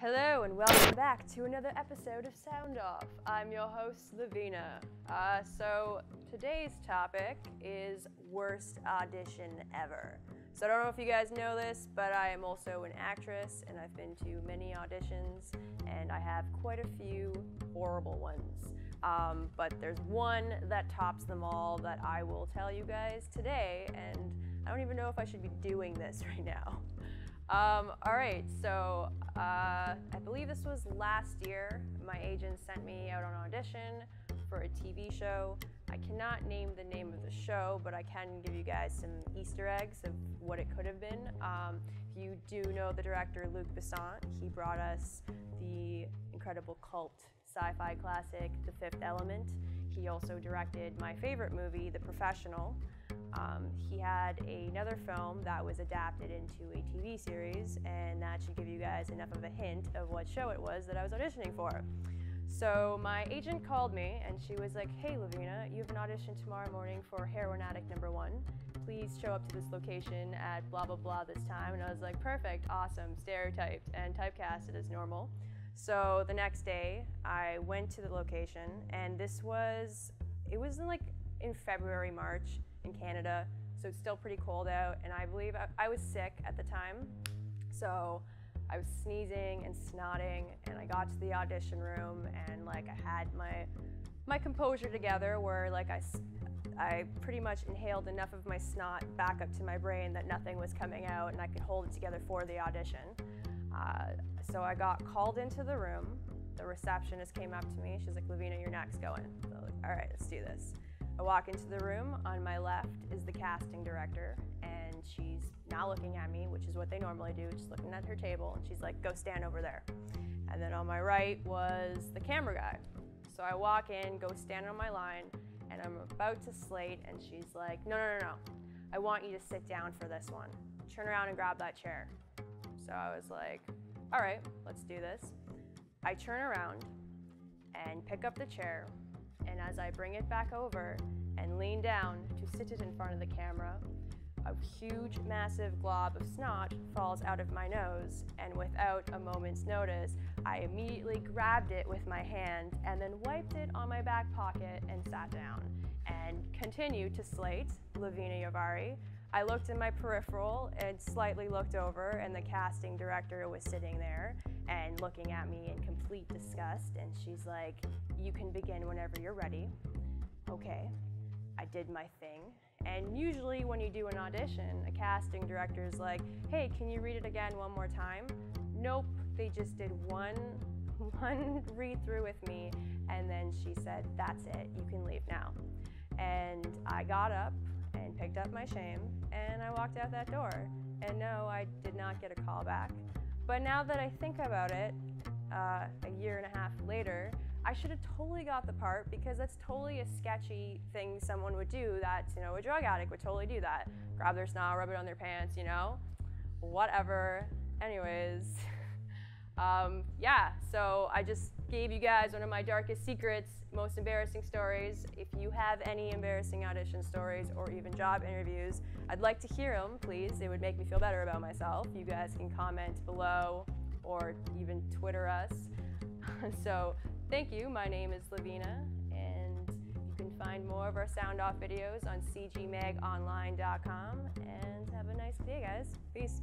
Hello and welcome back to another episode of Sound Off. I'm your host, Lovina. So today's topic is worst audition ever. So I don't know if you guys know this, but I am also an actress and I've been to many auditions and I have quite a few horrible ones. But there's one that tops them all that I will tell you guys today, and I don't even know if I should be doing this right now. Alright, so I believe this was last year. My agent sent me out on audition for a TV show. I cannot name the name of the show, but I can give you guys some Easter eggs of what it could have been. If you do know the director Luc Besson, he brought us the incredible cult sci-fi classic, The Fifth Element. He also directed my favorite movie, The Professional. He had another film that was adapted into a TV series, and that should give you guys enough of a hint of what show it was that I was auditioning for. So my agent called me and she was like, "Hey Lovina, you have an audition tomorrow morning for Heroin Addict #1. Please show up to this location at blah blah blah this time." And I was like, perfect, awesome, stereotyped and typecasted as normal. So the next day I went to the location, and it was in February, March in Canada, so it's still pretty cold out, and I believe I was sick at the time, so I was sneezing and snotting, and I got to the audition room, and I had my composure together, where I pretty much inhaled enough of my snot back up to my brain that nothing was coming out, and I could hold it together for the audition. So I got called into the room. The receptionist came up to me. She's like, "Lovina, you're next, go in." So I was like, all right, let's do this. I walk into the room. On my left is the casting director, and she's not looking at me, which is what they normally do, just looking at her table, and she's like, "Go stand over there." And then on my right was the camera guy. So I walk in, go stand on my line, and I'm about to slate, and she's like, no, I want you to sit down for this one. Turn around and grab that chair." So I was like, all right, let's do this. I turn around and pick up the chair, and as I bring it back over and lean down to sit it in front of the camera, a huge, massive glob of snot falls out of my nose, and without a moment's notice, I immediately grabbed it with my hand and then wiped it on my back pocket and sat down and continued to slate Lovina Yavari. I looked in my peripheral and slightly looked over, and the casting director was sitting there and looking at me in complete disgust, and she's like, "You can begin whenever you're ready." Okay, I did my thing, and usually when you do an audition, a casting director's like, "Hey, can you read it again one more time?" Nope, they just did one read through with me, and then she said, "That's it, you can leave now." And I got up and picked up my shame, and I walked out that door. And no, I did not get a call back. But now that I think about it, a year and a half later, I should have totally got the part, because that's totally a sketchy thing someone would do. That's, a drug addict would totally do that. Grab their snot, rub it on their pants, whatever. Anyways, yeah, so I just gave you guys one of my darkest secrets, most embarrassing stories. If you have any embarrassing audition stories or even job interviews, I'd like to hear them, please. It would make me feel better about myself. You guys can comment below or even Twitter us. So thank you. My name is Lovina, and you can find more of our Sound Off videos on cgmagonline.com, and have a nice day, guys. Peace.